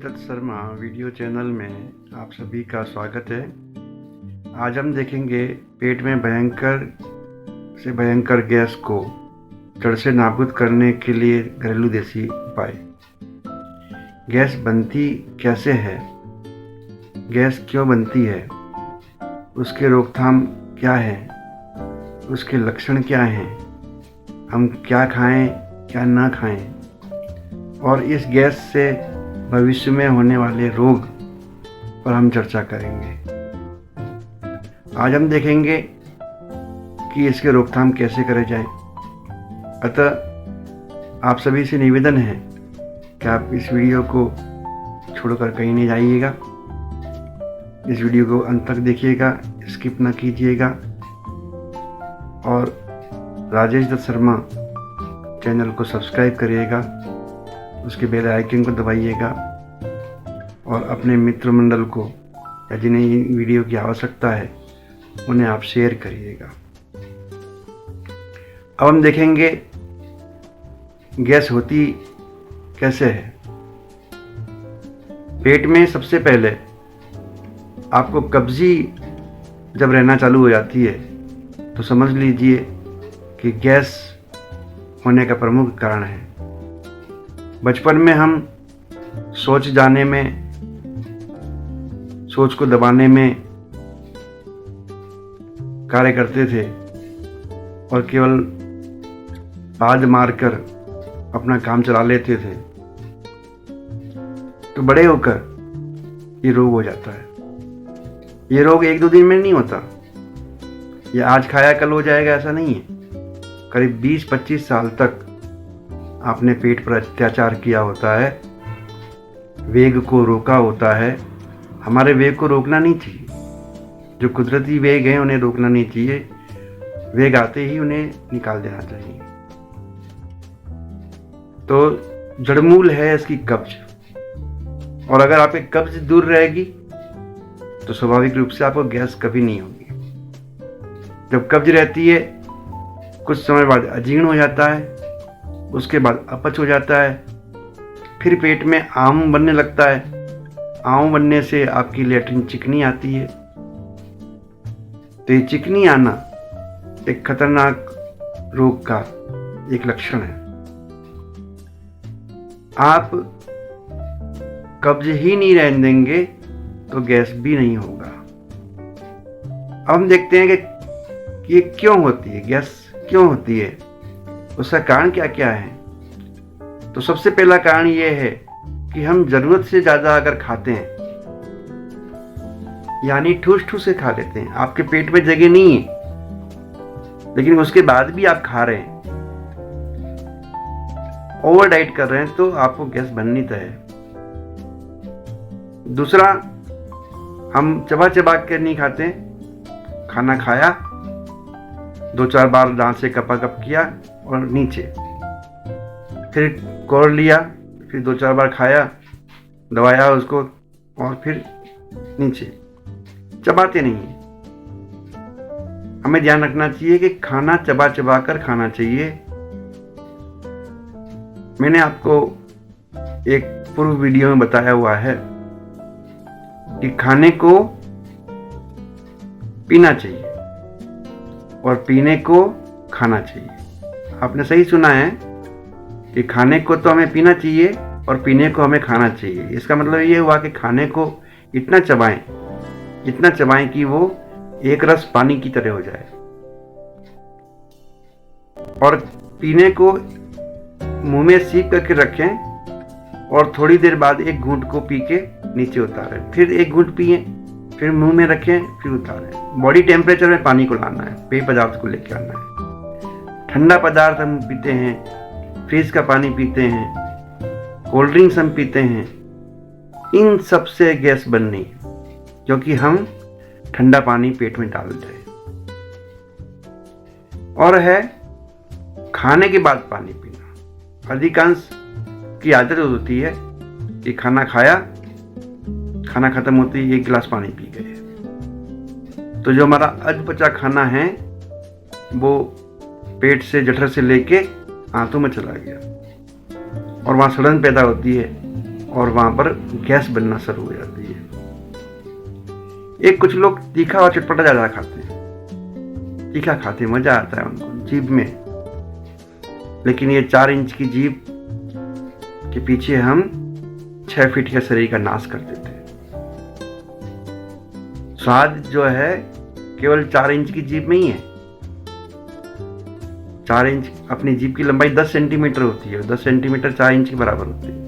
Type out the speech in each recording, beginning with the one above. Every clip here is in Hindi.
दत्त शर्मा वीडियो चैनल में आप सभी का स्वागत है। आज हम देखेंगे पेट में भयंकर से भयंकर गैस को जड़ से नाबूद करने के लिए घरेलू देसी उपाय। गैस बनती कैसे है, गैस क्यों बनती है, उसके रोकथाम क्या है, उसके लक्षण क्या हैं, हम क्या खाएं क्या ना खाएं, और इस गैस से भविष्य में होने वाले रोग पर हम चर्चा करेंगे। आज हम देखेंगे कि इसके रोकथाम कैसे करे जाए। अतः आप सभी से निवेदन है कि आप इस वीडियो को छोड़कर कहीं नहीं जाइएगा। इस वीडियो को अंत तक देखिएगा, स्किप ना कीजिएगा और राजेश दत्त शर्मा चैनल को सब्सक्राइब करिएगा, उसके बेल आइकन को दबाइएगा और अपने मित्र मंडल को या जिन्हें वीडियो की आवश्यकता है उन्हें आप शेयर करिएगा। अब हम देखेंगे गैस होती कैसे है। पेट में सबसे पहले आपको कब्जी जब रहना चालू हो जाती है तो समझ लीजिए कि गैस होने का प्रमुख कारण है। बचपन में हम सोच जाने में, सोच को दबाने में कार्य करते थे और केवल बाज मारकर अपना काम चला लेते थे, तो बड़े होकर ये रोग हो जाता है। ये रोग एक दो दिन में नहीं होता, ये आज खाया कल हो जाएगा ऐसा नहीं है। करीब 20-25 साल तक आपने पेट पर अत्याचार किया होता है, वेग को रोका होता है। हमारे वेग को रोकना नहीं चाहिए, जो कुदरती वेग हैं उन्हें रोकना नहीं चाहिए, वेग आते ही उन्हें निकाल देना चाहिए। तो जड़मूल है इसकी कब्ज, और अगर आपकी कब्ज दूर रहेगी तो स्वाभाविक रूप से आपको गैस कभी नहीं होगी। जब कब्ज रहती है कुछ समय बाद अजीर्ण हो जाता है, उसके बाद अपच हो जाता है, फिर पेट में आम बनने लगता है। आम बनने से आपकी लैट्रिन चिकनी आती है। तो ये चिकनी आना एक खतरनाक रोग का एक लक्षण है। आप कब्ज ही नहीं रहने देंगे तो गैस भी नहीं होगा। अब हम देखते हैं कि ये क्यों होती है, गैस क्यों होती है, उसका कारण क्या क्या है। तो सबसे पहला कारण ये है कि हम जरूरत से ज्यादा अगर खाते हैं, यानी ठूस ठूस से खा लेते हैं, आपके पेट में जगह नहीं है लेकिन उसके बाद भी आप खा रहे हैं, ओवर डाइट कर रहे हैं, तो आपको गैस बननी तय है। दूसरा, हम चबा चबा कर नहीं खाते। खाना खाया, 2-4 बार दांत से कपा कप किया और नीचे, फिर कोड़ लिया, फिर 2-4 बार खाया, दबाया उसको और फिर नीचे, चबाते नहीं है। हमें ध्यान रखना चाहिए कि खाना चबा चबा कर खाना चाहिए। मैंने आपको एक पूर्व वीडियो में बताया हुआ है कि खाने को पीना चाहिए और पीने को खाना चाहिए। आपने सही सुना है कि खाने को तो हमें पीना चाहिए और पीने को हमें खाना चाहिए। इसका मतलब ये हुआ कि खाने को इतना चबाएं कि वो एक रस पानी की तरह हो जाए, और पीने को मुंह में सीप करके रखें और थोड़ी देर बाद एक घूंट को पी के नीचे उतारें, फिर एक घूंट पिए, फिर मुंह में रखें, फिर उतारें। बॉडी टेम्परेचर में पानी को लाना है, पेय पदार्थ को लेकर आना है। ठंडा पदार्थ हम पीते हैं, फ्रिज का पानी पीते हैं, कोल्ड ड्रिंक्स हम पीते हैं, इन सब से गैस बननी है क्योंकि हम ठंडा पानी पेट में डाल रहे हैं। और है खाने के बाद पानी पीना। अधिकांश की आदत होती है कि खाना खाया, खाना खत्म होते ही 1 गिलास पानी पी गए, तो जो हमारा अधपचा खाना है वो पेट से, जठर से लेके आंतों में चला गया और वहाँ सड़न पैदा होती है और वहाँ पर गैस बनना शुरू हो जाती है। कुछ लोग तीखा और चटपटा ज़्यादा खाते हैं, तीखा खाते हैं, मज़ा आता है उनको जीभ में, लेकिन ये 4 इंच की जीभ के पीछे हम 6 फीट के शरीर का नाश कर देते हैं। स्वाद जो है केवल 4 इंच की जीभ में ही है। 4 इंच, अपनी जीभ की लंबाई 10 सेंटीमीटर होती है, 10 सेंटीमीटर 4 इंच के बराबर होती है।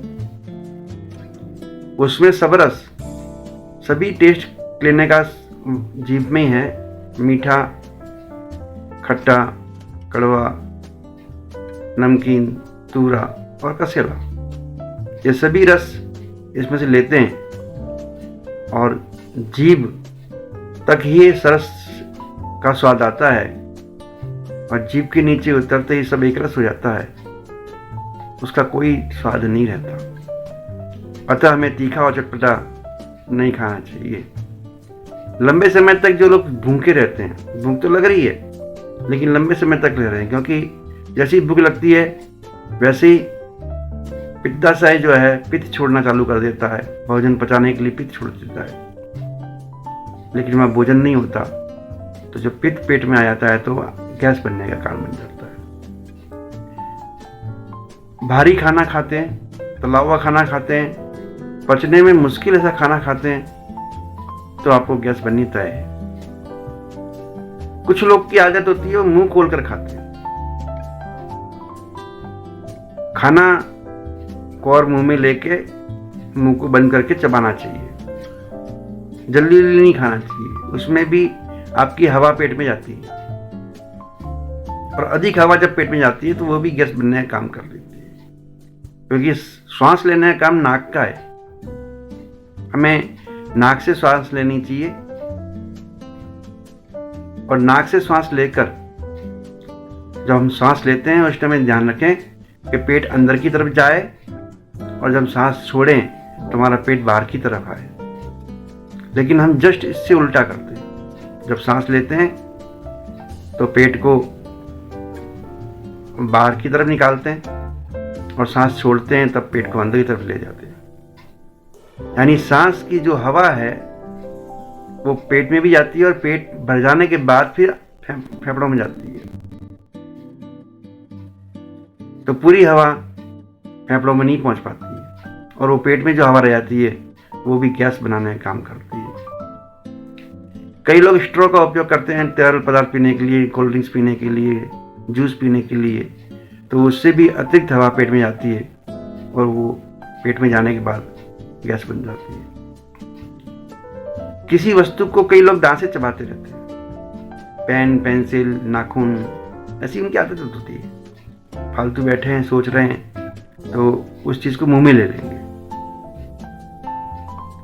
उसमें सब रस, सभी टेस्ट लेने का जीभ में ही है। मीठा, खट्टा, कड़वा, नमकीन, तूरा और कसेला, ये सभी रस इसमें से लेते हैं और जीभ तक ही सरस का स्वाद आता है और जीभ के नीचे उतरते ही सब एक रस हो जाता है, उसका कोई स्वाद नहीं रहता। अतः हमें तीखा और चटपटा नहीं खाना चाहिए। लंबे समय तक जो लोग भूखे रहते हैं, भूख तो लग रही है लेकिन लंबे समय तक रह रहे हैं, क्योंकि जैसी भूख लगती है वैसे ही पित्ताशय जो है पित्त छोड़ना चालू कर देता है, भोजन पचाने के लिए पित्त छोड़ देता है। लेकिन वहाँ भोजन नहीं होता तो जब पित्त पेट में आ जाता है तो गैस बनने का कारण बन जाता है। भारी खाना खाते हैं, तला हुआ खाना खाते हैं, पचने में मुश्किल ऐसा खाना खाते हैं तो आपको गैस बननी तय है। कुछ लोग की आदत होती है वो मुंह खोलकर खाते हैं। खाना को और मुंह में लेके मुंह को बंद करके चबाना चाहिए, जल्दी जल्दी नहीं खाना चाहिए। उसमें भी आपकी हवा पेट में जाती है और अधिक हवा जब पेट में जाती है तो वो भी गैस बनने का काम कर देती है, क्योंकि श्वास लेने का काम नाक का है। हमें नाक से श्वास लेनी चाहिए और नाक से श्वास लेकर जब हम श्वास लेते हैं उस टाइम ध्यान रखें कि पेट अंदर की तरफ जाए और जब सांस छोड़ें तो हमारा पेट बाहर की तरफ आए। लेकिन हम जस्ट इससे उल्टा करते हैं, जब सांस लेते हैं तो पेट को बाहर की तरफ निकालते हैं और सांस छोड़ते हैं तब पेट को अंदर की तरफ ले जाते हैं। यानी सांस की जो हवा है वो पेट में भी जाती है और पेट भर जाने के बाद फिर फेफड़ों में जाती है, तो पूरी हवा फेफड़ों में नहीं पहुंच पाती है और वो पेट में जो हवा रह जाती है वो भी गैस बनाने का काम करती है। कई लोग स्ट्रॉ का उपयोग करते हैं तरल पदार्थ पीने के लिए, कोल्ड ड्रिंक्स पीने के लिए, जूस पीने के लिए, तो उससे भी अतिरिक्त हवा पेट में जाती है और वो पेट में जाने के बाद गैस बन जाती है। किसी वस्तु को कई लोग दांत से चबाते रहते हैं, पेन, पेंसिल, नाखून, ऐसी उनकी आदत होती है। फालतू बैठे हैं, सोच रहे हैं तो उस चीज को मुंह में ले लेंगे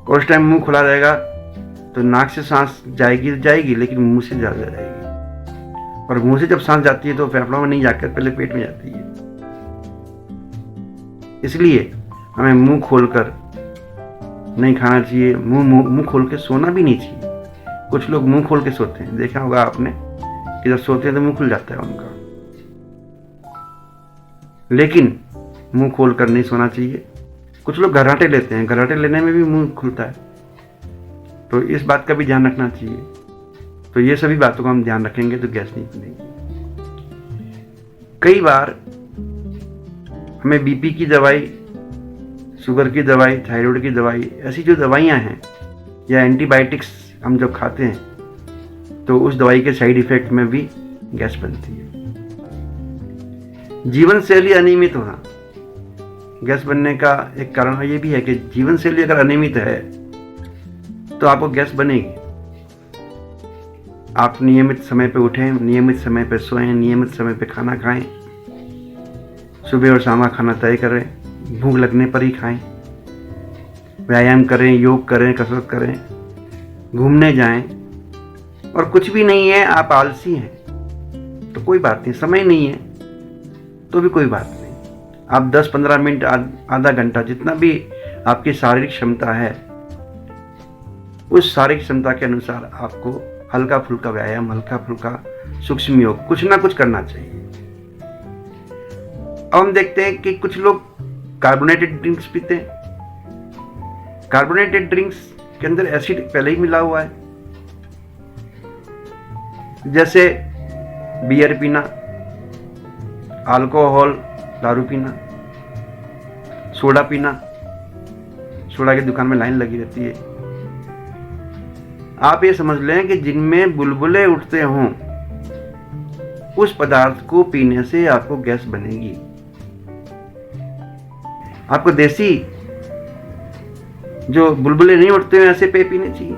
और उस टाइम मुंह खुला रहेगा तो नाक से सांस जाएगी लेकिन मुंह से ज्यादा जाएगी और मुंह से जब सांस जाती है तो फेफड़ों में नहीं जाकर पहले पेट में जाती है। इसलिए हमें मुंह खोलकर नहीं खाना चाहिए, मुंह खोल के सोना भी नहीं चाहिए। कुछ लोग मुंह खोल के सोते हैं, देखा होगा आपने कि जब सोते हैं तो मुंह खुल जाता है उनका, लेकिन मुंह खोल कर नहीं सोना चाहिए। कुछ लोग घर्राटे लेते हैं, घर्राटे लेने में भी मुंह खुलता है, तो इस बात का भी ध्यान रखना चाहिए। तो ये सभी बातों का हम ध्यान रखेंगे तो गैस नहीं बनेगी। कई बार हमें बीपी की दवाई, शुगर की दवाई, थायराइड की दवाई, ऐसी जो दवाइयाँ हैं या एंटीबायोटिक्स हम जब खाते हैं तो उस दवाई के साइड इफेक्ट में भी गैस बनती है। जीवन शैली अनियमित होना गैस बनने का एक कारण ये भी है कि जीवन शैली अगर अनियमित है तो आपको गैस बनेगी। आप नियमित समय पे उठें, नियमित समय पे सोएं, नियमित समय पे खाना खाएं, सुबह और शाम का खाना तय करें, भूख लगने पर ही खाएं, व्यायाम करें, योग करें, कसरत करें, घूमने जाएं। और कुछ भी नहीं है, आप आलसी हैं तो कोई बात नहीं, समय नहीं है तो भी कोई बात नहीं, आप 10-15 मिनट, आधा घंटा, जितना भी आपकी शारीरिक क्षमता है उस शारीरिक क्षमता के अनुसार आपको हल्का फुल्का व्यायाम, हल्का फुल्का सूक्ष्म योग, कुछ ना कुछ करना चाहिए। अब हम देखते हैं कि कुछ लोग कार्बोनेटेड ड्रिंक्स पीते हैं, कार्बोनेटेड ड्रिंक्स के अंदर एसिड पहले ही मिला हुआ है, जैसे बियर पीना, अल्कोहल दारू पीना, सोडा पीना। सोडा की दुकान में लाइन लगी रहती है। आप ये समझ लें कि जिनमें बुलबुले उठते हों उस पदार्थ को पीने से आपको गैस बनेगी। आपको देसी जो बुलबुले नहीं उठते हैं ऐसे पेय पीने चाहिए।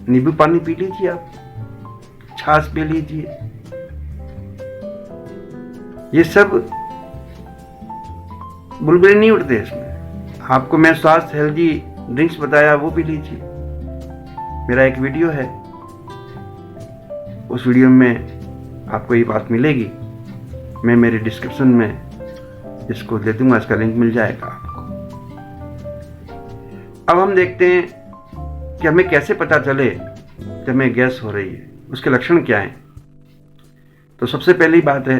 नींबू पानी पी लीजिए, आप छाछ पी लीजिए। ये सब बुलबुले नहीं उठते इसमें। आपको मैं स्वास्थ्य हेल्दी ड्रिंक्स बताया, वो पी लीजिए। मेरा एक वीडियो है, उस वीडियो में आपको ये बात मिलेगी। मैं मेरे डिस्क्रिप्शन में इसको दे दूंगा, इसका लिंक मिल जाएगा आपको। अब हम देखते हैं कि हमें कैसे पता चले कि हमें गैस हो रही है, उसके लक्षण क्या हैं। तो सबसे पहली बात है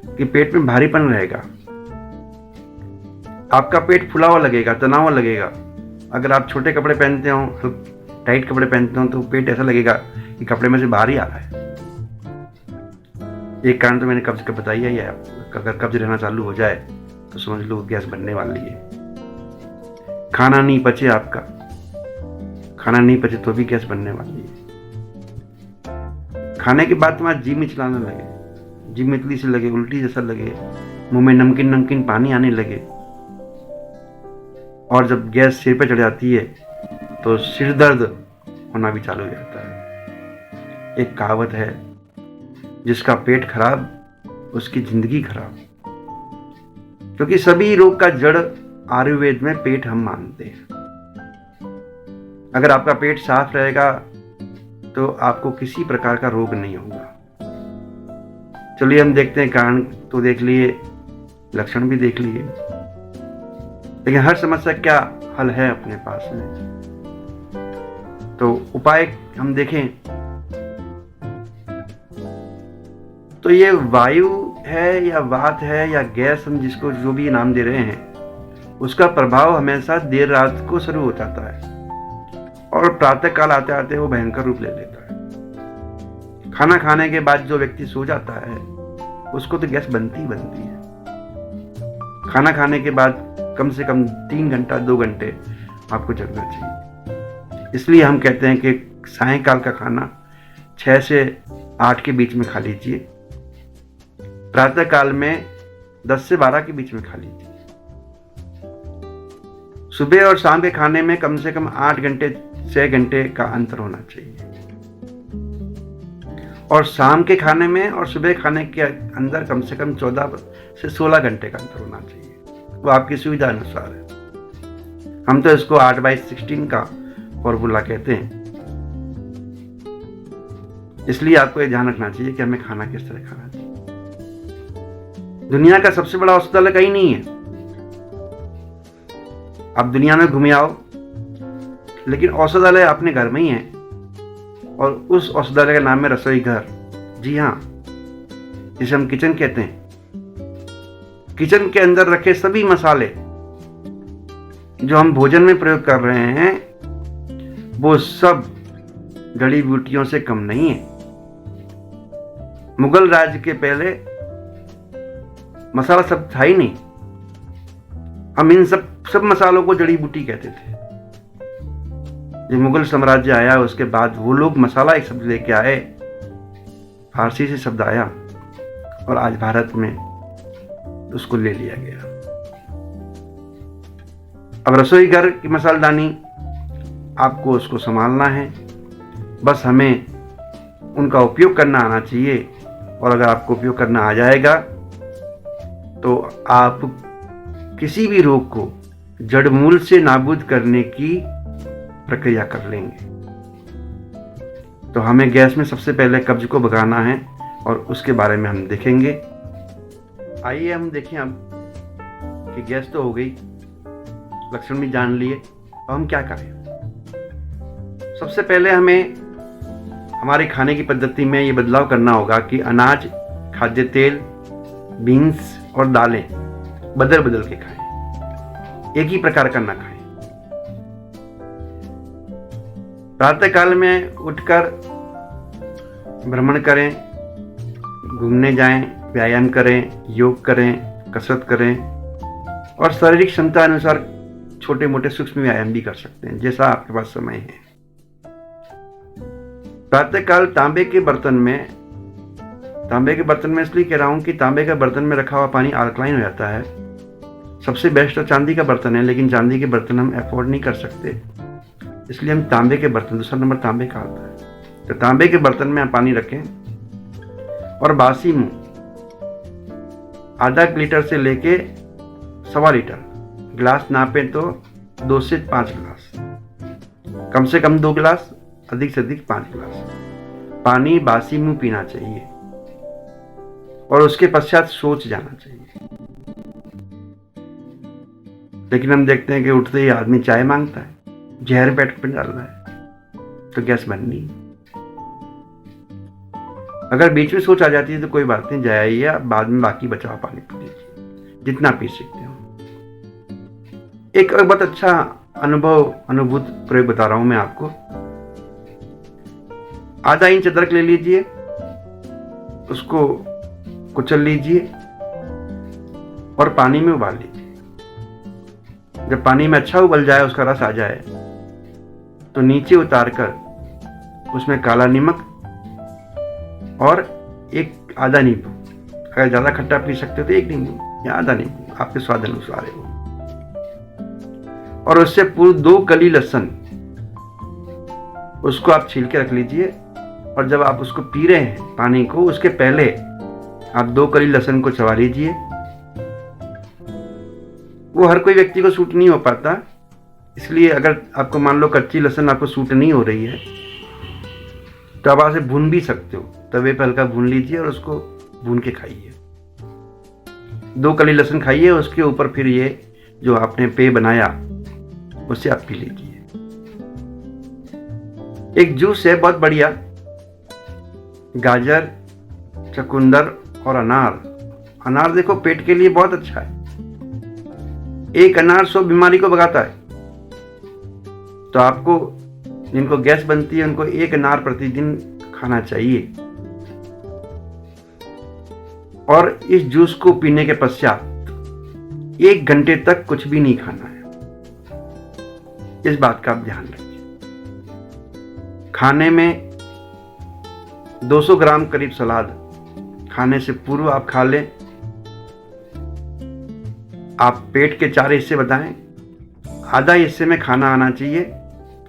कि पेट में भारीपन रहेगा। आपका पेट फुला हुआ लगेगा, तना हुआ लगेगा। अगर आप छोटे कपड़े पहनते हो, टाइट कपड़े पहनते हो, तो पेट ऐसा लगेगा कि कपड़े में से बाहर ही आ रहा है। एक कारण तो मैंने कब्ज का बताया ही है। अगर कब्ज रहना चालू हो जाए तो समझ लो गैस बनने वाली है। खाना नहीं पचे, आपका खाना नहीं पचे तो भी गैस बनने वाली है। खाने के बाद तुम्हारा जी मिचलाने लगे, जी मितली से लगे, उल्टी जैसा लगे, मुंह में नमकीन नमकीन पानी आने लगे। और जब गैस सिर पे चढ़ जाती है तो सिर दर्द होना भी चालू हो जाता है। एक कहावत है, जिसका पेट खराब उसकी जिंदगी खराब। क्योंकि सभी रोग का जड़ आयुर्वेद में पेट हम मानते हैं। अगर आपका पेट साफ रहेगा तो आपको किसी प्रकार का रोग नहीं होगा। चलिए हम देखते हैं, कारण तो देख लिए, लक्षण भी देख लिए, लेकिन हर समस्या क्या हल है अपने पास में। तो उपाय हम देखें तो ये वायु है या वात है या गैस, हम जिसको जो भी नाम दे रहे हैं, उसका प्रभाव हमेशा देर रात को शुरू हो जाता है और प्रातः काल आते आते वो भयंकर रूप ले लेता है। खाना खाने के बाद जो व्यक्ति सो जाता है उसको तो गैस बनती ही बनती है। खाना खाने के बाद कम से कम 3 घंटा 2 घंटे आपको जगना चाहिए। इसलिए हम कहते हैं कि सायंकाल का खाना 6 से 8 के बीच में खा लीजिए, प्रातः काल में 10 से 12 के बीच में खा लीजिए। सुबह और शाम के खाने में कम से कम 8 घंटे 6 घंटे का अंतर होना चाहिए। और शाम के खाने में और सुबह खाने के अंदर कम से कम 14 से 16 घंटे का अंतर होना चाहिए। वो आपकी सुविधा अनुसार है। हम तो इसको 8/16 का फॉर्मूला कहते हैं। इसलिए आपको ये ध्यान रखना चाहिए कि हमें खाना किस तरह खाना चाहिए। दुनिया का सबसे बड़ा औषधालय कहीं नहीं है। आप दुनिया में घूमे आओ, लेकिन औषधालय अपने घर में ही है, और उस औषधालय का नाम है रसोई घर। जी हाँ, जिसे हम किचन कहते हैं। किचन के अंदर रखे सभी मसाले जो हम भोजन में प्रयोग कर रहे हैं, वो सब जड़ी बूटियों से कम नहीं है। मुगल राज के पहले मसाला सब था ही नहीं। हम इन सब मसालों को जड़ी बूटी कहते थे। जब मुगल साम्राज्य आया उसके बाद वो लोग मसाला एक शब्द लेके आए, फारसी से शब्द आया, और आज भारत में उसको ले लिया गया। अब रसोई घर की मसालदानी आपको उसको संभालना है, बस हमें उनका उपयोग करना आना चाहिए। और अगर आपको उपयोग करना आ जाएगा तो आप किसी भी रोग को जड़ मूल से नाबूद करने की प्रक्रिया कर लेंगे। तो हमें गैस में सबसे पहले कब्ज को भगाना है और उसके बारे में हम देखेंगे। आइए हम देखें अब कि गैस तो हो गई, लक्षण भी जान लिए, अब हम क्या करें। सबसे पहले हमें हमारे खाने की पद्धति में ये बदलाव करना होगा कि अनाज, खाद्य तेल, बीन्स और दालें बदल बदल के खाएं, एक ही प्रकार का ना खाएं। प्रातःकाल में उठकर भ्रमण करें, घूमने जाएं, व्यायाम करें, योग करें, कसरत करें और शारीरिक क्षमता अनुसार छोटे मोटे सूक्ष्म व्यायाम भी कर सकते हैं, जैसा आपके पास समय है। प्रातःकाल तांबे के बर्तन में इसलिए कह रहा हूं कि तांबे के बर्तन में रखा हुआ पानी अल्कलाइन हो जाता है। सबसे बेस्ट तो चांदी का बर्तन है, लेकिन चांदी के बर्तन हम अफोर्ड नहीं कर सकते, इसलिए हम तांबे के बर्तन, दूसरा नंबर तांबे का आता है, तो तांबे के बर्तन में आप पानी रखें और बासी मुंह आधा लीटर से लेके 1.25 लीटर, गिलास नापें तो 2 से 5 गिलास, कम से कम 2 गिलास, अधिक से अधिक 5 गिलास पानी बासी मुंह पीना चाहिए और उसके पश्चात सोच जाना चाहिए। लेकिन हम देखते हैं कि उठते ही आदमी चाय मांगता है, जहर पेट पर डाल रहा है, तो गैस बननी। अगर बीच में सोच आ जाती है तो कोई बात नहीं, जाइए आप बाद में बाकी बचा हुआ पानी पी लीजिए, जितना पी सकते हो। एक बहुत अच्छा अनुभूत प्रयोग बता रहा हूं मैं आपको। आधा इंच अदरक ले लीजिए, उसको कुचल लीजिए और पानी में उबाल लीजिए। जब पानी में अच्छा उबल जाए, उसका रस आ जाए, तो नीचे उतारकर उसमें काला नमक और एक आधा नींबू, अगर ज्यादा खट्टा पी सकते हो तो 1 नींबू या आधा नींबू, आपके स्वाद अनुसार है वो, और उससे पूरी 2 कली लहसुन, उसको आप छील के रख लीजिए। और जब आप उसको पी रहे हैं पानी को, उसके पहले आप 2 कली लहसुन को चबा लीजिए। वो हर कोई व्यक्ति को सूट नहीं हो पाता, इसलिए अगर आपको मान लो कच्ची लहसुन आपको सूट नहीं हो रही है तो आप उसे भून भी सकते हो, तवे पर हल्का भून लीजिए और उसको भून के खाइए। 2 कली लहसुन खाइए, उसके ऊपर फिर ये जो आपने पेय बनाया उससे आप पी लीजिए। एक जूस है बहुत बढ़िया, गाजर, चुकंदर और अनार। अनार देखो पेट के लिए बहुत अच्छा है, एक अनार 100 बीमारी को भगाता है। तो आपको जिनको गैस बनती है उनको 1 अनार प्रतिदिन खाना चाहिए। और इस जूस को पीने के पश्चात 1 घंटे तक कुछ भी नहीं खाना है, इस बात का आप ध्यान रखिए। खाने में 200 ग्राम करीब सलाद खाने से पूर्व आप खा लें। आप पेट के 4 हिस्से बताएं, आधा हिस्से में खाना आना चाहिए,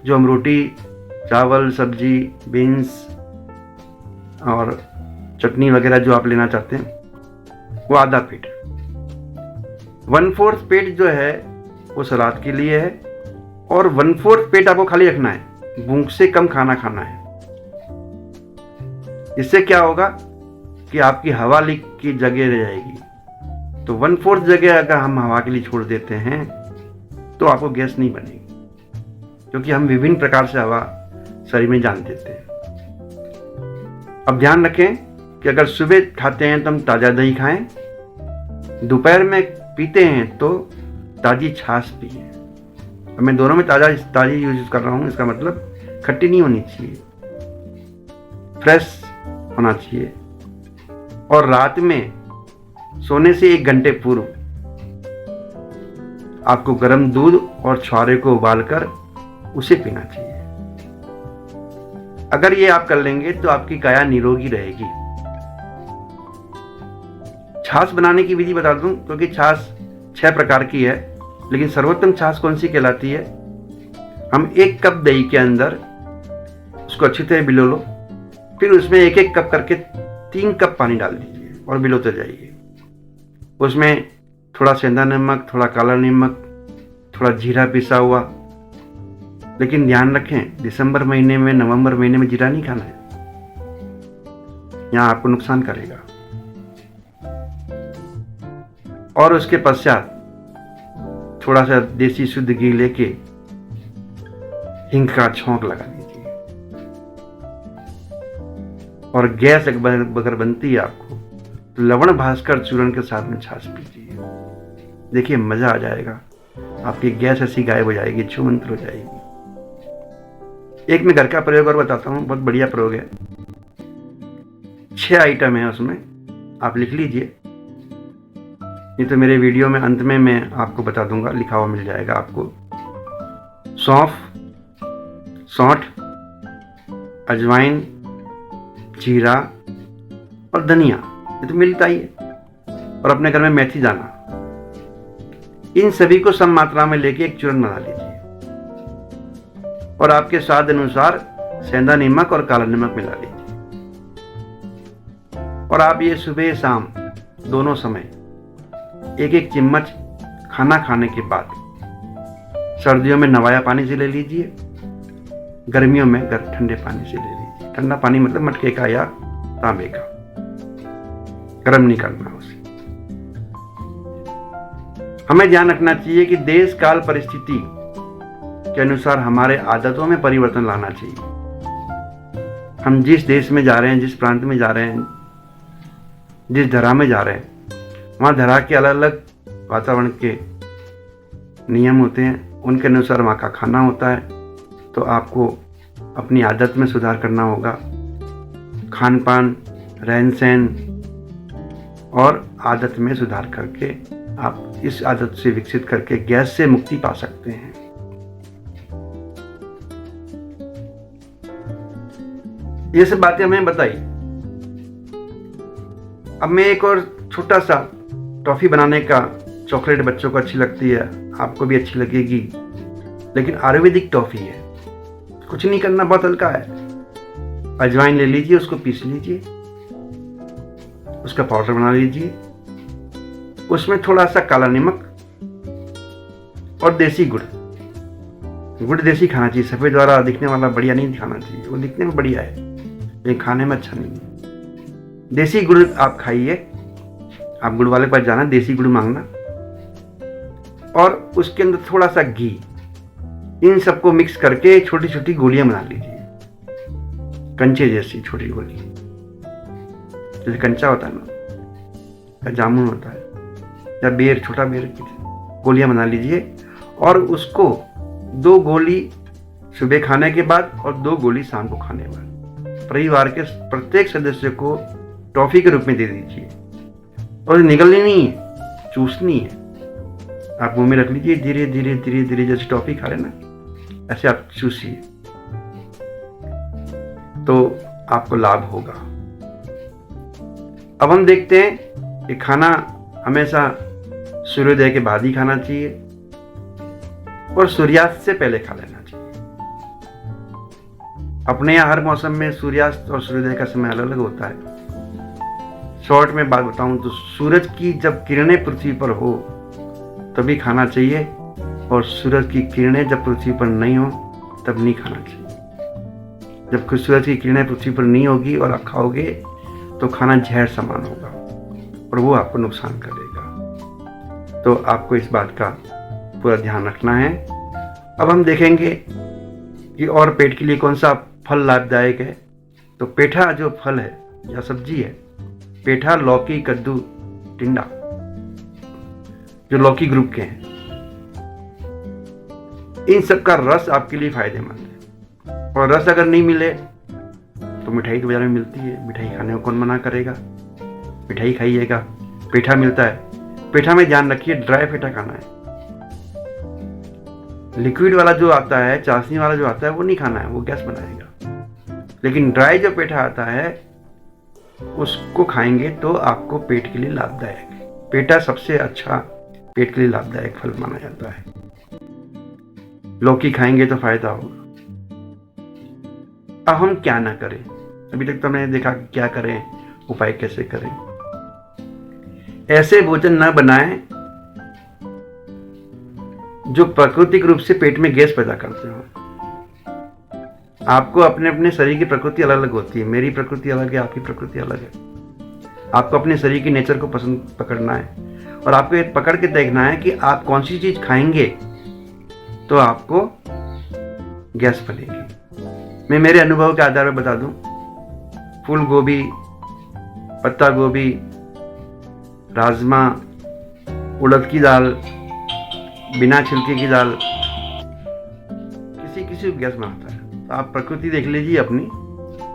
जो हम रोटी, चावल, सब्जी, बीन्स और चटनी वगैरह जो आप लेना चाहते हैं, वो आधा पेट। 1/4 पेट जो है वो सलाद के लिए है, और 1/4 पेट आपको खाली रखना है, भूख से कम खाना खाना है। इससे क्या होगा कि आपकी हवा लीक की जगह रह जाएगी। तो 1/4 जगह अगर हम हवा के लिए छोड़ देते हैं तो आपको गैस नहीं बनेगी, क्योंकि हम विभिन्न प्रकार से हवा शरीर में जान देते हैं। अब ध्यान रखें कि अगर सुबह खाते हैं तो हम ताज़ा दही खाएं, दोपहर में पीते हैं तो ताज़ी छाछ पिए। अब मैं दोनों में ताज़ी यूज कर रहा हूँ, इसका मतलब खट्टी नहीं होनी चाहिए, फ्रेश होना चाहिए। और रात में सोने से 1 घंटे पूर्व आपको गर्म दूध और छुहारे को उबालकर उसे पीना चाहिए। अगर ये आप कर लेंगे तो आपकी काया निरोगी रहेगी। छाछ बनाने की विधि बता दूं, क्योंकि छाछ 6 प्रकार की है, लेकिन सर्वोत्तम छाछ कौन सी कहलाती है? हम 1 कप दही के अंदर उसको अच्छी तरह बिलो लो, फिर उसमें 1-1 कप करके 3 कप पानी डाल दीजिए और बिलोते जाइए। उसमें थोड़ा सेंधा नमक, थोड़ा काला नमक, थोड़ा जीरा पिसा हुआ। लेकिन ध्यान रखें, दिसंबर महीने में, नवंबर महीने में जीरा नहीं खाना है, यहाँ आपको नुकसान करेगा। और उसके पश्चात थोड़ा सा देसी शुद्ध घी लेके हिंग का छौंक लगा दीजिए। और गैस अगर बनती है आपको तो लवण भास्कर चूर्ण के साथ में छाछ पीजिए, देखिए मजा आ जाएगा, आपकी गैस ऐसी गायब हो जाएगी, छूमंतर हो जाएगी। एक मैं घर का प्रयोग और बताता हूँ, बहुत बढ़िया प्रयोग है। 6 आइटम है उसमें, आप लिख लीजिए, नहीं तो मेरे वीडियो में अंत में मैं आपको बता दूंगा, लिखा हुआ मिल जाएगा आपको। सौंफ, सौंठ, अजवाइन, जीरा और धनिया, ये तो मिलता ही है, और अपने घर में मेथी दाना। इन सभी को सम मात्रा में लेके एक चूर्ण बना लीजिए, और आपके स्वाद अनुसार सेंधा नमक और काला नमक मिला लीजिए। और आप ये सुबह शाम दोनों समय 1-1 चम्मच खाना खाने के बाद, सर्दियों में नवाया पानी से ले लीजिए, गर्मियों में ठंडे पानी से ले लीजिए। ठंडा पानी मतलब मटके का या तांबे का, गर्म नहीं करना उसे। हमें ध्यान रखना चाहिए कि देश काल परिस्थिति के अनुसार हमारे आदतों में परिवर्तन लाना चाहिए। हम जिस देश में जा रहे हैं, जिस प्रांत में जा रहे हैं, जिस धरा में जा रहे हैं, वहाँ धरा के अलग अलग वातावरण के नियम होते हैं, उनके अनुसार वहाँ का खाना होता है। तो आपको अपनी आदत में सुधार करना होगा। खान पान, रहन सहन और आदत में सुधार करके आप इस आदत से विकसित करके गैस से मुक्ति पा सकते हैं। ये सब बातें हमें बताई। अब मैं एक और छोटा सा टॉफी बनाने का, चॉकलेट बच्चों को अच्छी लगती है, आपको भी अच्छी लगेगी, लेकिन आयुर्वेदिक टॉफी है। कुछ नहीं करना, बहुत हल्का है। अजवाइन ले लीजिए, उसको पीस लीजिए, उसका पाउडर बना लीजिए, उसमें थोड़ा सा काला नमक और देसी गुड़। गुड़ देसी खाना चाहिए, सफेद वाला दिखने वाला बढ़िया नहीं खाना चाहिए। वो दिखने में बढ़िया है लेकिन खाने में अच्छा नहीं है। देसी गुड़ आप खाइए, आप गुड़ वाले के पास जाना, देसी गुड़ मांगना, और उसके अंदर थोड़ा सा घी, इन सबको मिक्स करके छोटी छोटी गोलियां बना लीजिए, कंचे जैसी छोटी गोली, जैसे कंचा होता है ना, या जामुन होता है, या बेर, छोटा बेर की गोलियां बना लीजिए। और उसको 2 गोली सुबह खाने के बाद और 2 गोली शाम को खाने के बाद परिवार के प्रत्येक सदस्य को टॉफी के रूप में दे दीजिए। और निगलनी नहीं है, चूसनी है। आप मुंह में रख लीजिए, धीरे धीरे धीरे धीरे, जैसे टॉफी खा रहे ना, ऐसे आप चूसिए, तो आपको लाभ होगा। अब हम देखते हैं कि खाना हमेशा सूर्योदय के बाद ही खाना चाहिए और सूर्यास्त से पहले खा लेना चाहिए। अपने यहाँ हर मौसम में सूर्यास्त और सूर्योदय का समय अलग अलग होता है। शॉर्ट में बात बताऊं तो सूरज की जब किरणें पृथ्वी पर हो तभी खाना चाहिए, और सूरज की किरणें जब पृथ्वी पर नहीं हो तब नहीं खाना चाहिए। जब सूरज की किरणें पृथ्वी पर नहीं होगी और आप खाओगे तो खाना जहर समान होगा और वो आपको नुकसान करेगा। तो आपको इस बात का पूरा ध्यान रखना है। अब हम देखेंगे कि और पेट के लिए कौन सा फल लाभदायक है। तो पेठा जो फल है या सब्जी है, पेठा, लौकी, कद्दू, टिंडा, जो लौकी ग्रुप के हैं, इन सब का रस आपके लिए फायदेमंद है। और रस अगर नहीं मिले तो मिठाई तो बाजार में मिलती है, मिठाई खाने को कौन मना करेगा, मिठाई खाइएगा। पेठा मिलता है, पेठा में ध्यान रखिए ड्राई पेठा खाना है। लिक्विड वाला जो आता है, चाशनी वाला जो आता है, वो नहीं खाना है, वो गैस बनाएगा। लेकिन ड्राई जो पेठा आता है उसको खाएंगे तो आपको पेट के लिए लाभदायक है। पेठा सबसे अच्छा पेट के लिए लाभदायक फल माना जाता है। लौकी खाएंगे तो फायदा होगा। अब हम क्या ना करें, अभी तक तो मैंने देखा कि क्या करें, उपाय कैसे करें। ऐसे भोजन न बनाएं जो प्राकृतिक रूप से पेट में गैस पैदा करते हो। आपको अपने अपने शरीर की प्रकृति अलग अलग होती है। मेरी प्रकृति अलग है, आपकी प्रकृति अलग है। आपको अपने शरीर की नेचर को पसंद पकड़ना है और आपको ये पकड़ के देखना है कि आप कौन सी चीज खाएंगे तो आपको गैस बनेगी। मैं मेरे अनुभव के आधार पर बता दूं, फूल गोभी, पत्ता गोभी, राजमा, उड़द की दाल, बिना छिलके की दाल, किसी किसी को गैस बनाता है। तो आप प्रकृति देख लीजिए अपनी,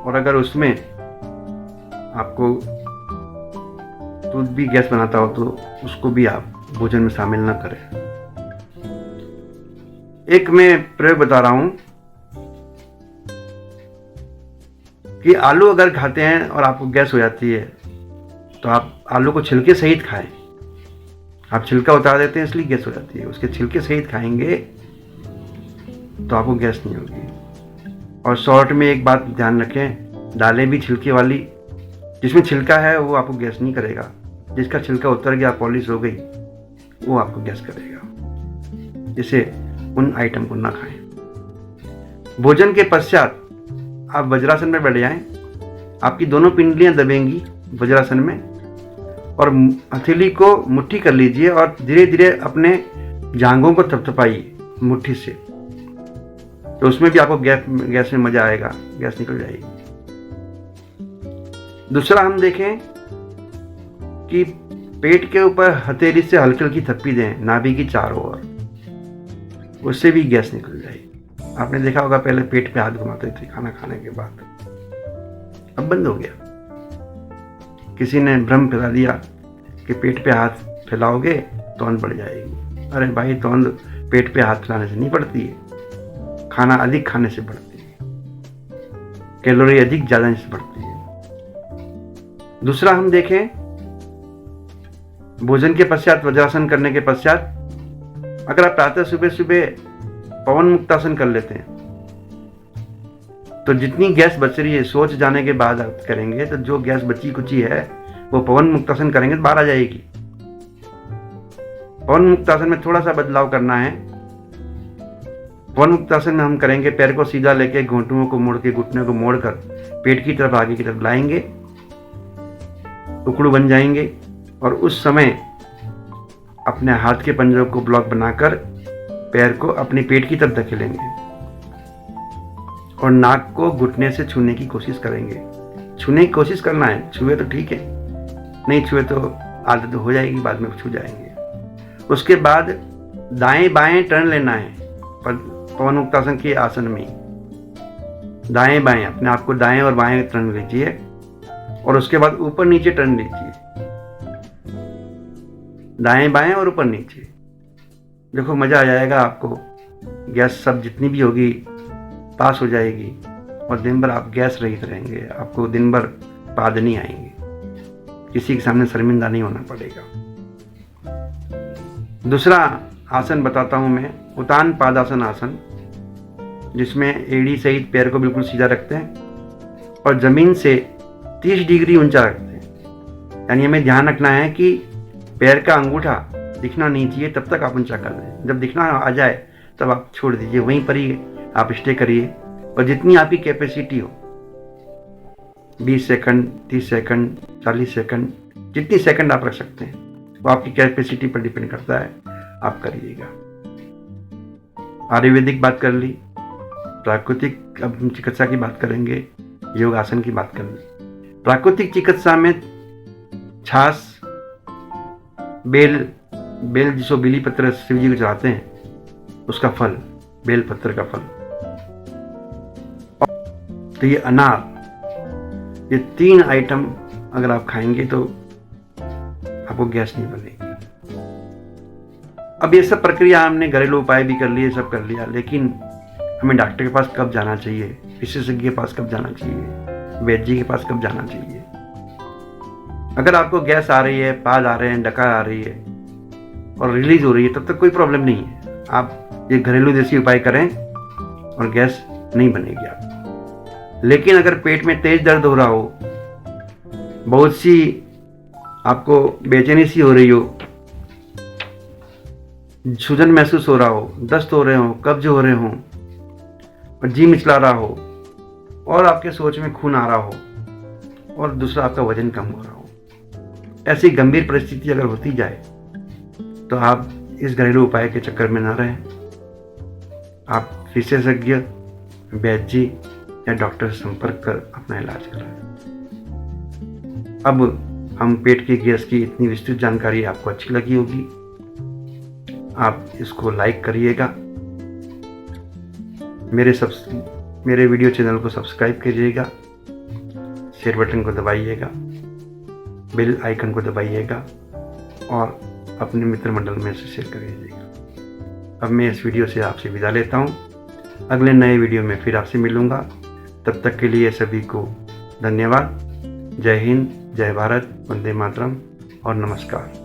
और अगर उसमें आपको दूध भी गैस बनाता हो तो उसको भी आप भोजन में शामिल ना करें। एक मैं प्रयोग बता रहा हूं कि आलू अगर खाते हैं और आपको गैस हो जाती है तो आप आलू को छिलके सहित खाएं। आप छिलका उतार देते हैं इसलिए गैस हो जाती है, उसके छिलके सहित खाएंगे तो आपको गैस नहीं होगी। और शॉर्ट में एक बात ध्यान रखें, दालें भी छिलके वाली, जिसमें छिलका है वो आपको गैस नहीं करेगा, जिसका छिलका उतर गया, पॉलिश हो गई, वो आपको गैस करेगा। जिसे उन आइटम को ना खाएं। भोजन के पश्चात आप वज्रासन में बैठ जाएं। आपकी दोनों पिंडलियां दबेंगी वज्रासन में, और हथेली को मुट्ठी कर लीजिए और धीरे धीरे अपने जांघों को थपथपाइए मुट्ठी से, तो उसमें भी आपको गैस में मजा आएगा, गैस निकल जाएगी। दूसरा हम देखें कि पेट के ऊपर हथेली से हल्की हल्की थप्पी दें नाभि की चारों ओर, उससे भी गैस निकल जाएगी। आपने देखा होगा पहले पेट पे हाथ घुमाते थे खाना खाने के बाद, अब बंद हो गया। किसी ने भ्रम फैला दिया कि पेट पे हाथ फैलाओगे तौंद बढ़ जाएगी। अरे भाई, तौंद पेट पे हाथ फैलाने से नहीं बढ़ती है, खाना अधिक खाने से बढ़ती है, कैलोरी अधिक ज्यादा से बढ़ती है। दूसरा हम देखें, भोजन के पश्चात वज्रासन करने के पश्चात अगर आप प्रातः सुबह सुबह पवन मुक्तासन कर लेते हैं तो जितनी गैस बच रही है सोच जाने के बाद आप करेंगे, तो जो गैस बची कुची है वो पवन मुक्तासन करेंगे तो बाहर आ जाएगी। पवन मुक्तासन में थोड़ा सा बदलाव करना है। पवन मुक्तासन में हम करेंगे, पैर को सीधा लेके घुटनों को मोड़ के, घुटने को मोड़कर पेट की तरफ आगे की तरफ लाएंगे, उकड़ू बन जाएंगे, और उस समय अपने हाथ के पंजों को ब्लॉक बनाकर पैर को अपने पेट की तरफ धकेलेंगे और नाक को घुटने से छूने की कोशिश करेंगे। छूने की कोशिश करना है, छुए तो ठीक है, नहीं छुए तो आदत हो जाएगी, बाद में छू जाएंगे। उसके बाद दाएं बाएं टर्न लेना है पवन मुक्तासन के आसन में। दाएं बाएं अपने आप को दाएं और बाएं टर्न लीजिए, और उसके बाद ऊपर नीचे टर्न लीजिए, दाएं बाएं और ऊपर नीचे। देखो मजा आ जाएगा आपको, गैस सब जितनी भी होगी पास हो जाएगी, और दिन भर आप गैस रहित रहेंगे। आपको दिन भर पाद नहीं आएंगे, किसी के सामने शर्मिंदा नहीं होना पड़ेगा। दूसरा आसन बताता हूं मैं, उतान पादासन आसन, जिसमें एड़ी सहित पैर को बिल्कुल सीधा रखते हैं और जमीन से 30 डिग्री ऊंचा रखते हैं। यानी हमें ध्यान रखना है कि पैर का अंगूठा दिखना नहीं चाहिए, तब तक आप ऊंचा कर दें। जब दिखना आ जाए तब आप छोड़ दीजिए, वहीं पर ही आप स्टे करिए, और जितनी आपकी कैपेसिटी हो, 20 सेकंड, 30 सेकंड, 40 सेकंड, जितनी सेकंड आप रख सकते हैं वो आपकी कैपेसिटी पर डिपेंड करता है, आप करिएगा। आयुर्वेदिक बात कर ली, प्राकृतिक अब हम चिकित्सा की बात करेंगे, योगासन की बात कर ली। प्राकृतिक चिकित्सा में छाछ, बेल जिसको बेली पत्र शिव जी को चढ़ाते हैं, उसका फल, बेल पत्र का फल, तो ये अनार, ये 3 आइटम अगर आप खाएंगे तो आपको गैस नहीं बनेगी। अब ये सब प्रक्रिया हमने घरेलू उपाय भी कर लिए, सब कर लिया, लेकिन हमें डॉक्टर के पास कब जाना चाहिए, विशेषज्ञ के पास कब जाना चाहिए, वैद्य जी के पास कब जाना चाहिए? अगर आपको गैस आ रही है, पाद आ रहे हैं, डकार आ रही है और रिलीज हो रही है, तब तक कोई प्रॉब्लम नहीं है। आप ये घरेलू देसी उपाय करें और गैस नहीं बनेगी आपको। लेकिन अगर पेट में तेज दर्द हो रहा हो, बहुत सी आपको बेचैनी सी हो रही हो, सूजन महसूस हो रहा हो, दस्त हो रहे हो, कब्ज हो रहे हो, और जी मिचला रहा हो, और आपके सोच में खून आ रहा हो, और दूसरा आपका वजन कम हो रहा हो, ऐसी गंभीर परिस्थिति अगर होती जाए तो आप इस घरेलू उपाय के चक्कर में न रहें। आप विशेषज्ञ, वैद्य जी या डॉक्टर से संपर्क कर अपना इलाज कराएं। अब हम पेट की गैस की इतनी विस्तृत जानकारी आपको अच्छी लगी होगी, आप इसको लाइक करिएगा। मेरे मेरे वीडियो चैनल को सब्सक्राइब कीजिएगा, शेयर बटन को दबाइएगा, बेल आइकन को दबाइएगा और अपने मित्र मंडल में से शेयर करिएगा। अब मैं इस वीडियो से आपसे विदा लेता हूँ। अगले नए वीडियो में फिर आपसे मिलूँगा। तब तक के लिए सभी को धन्यवाद। जय हिंद, जय भारत, वंदे मातरम और नमस्कार।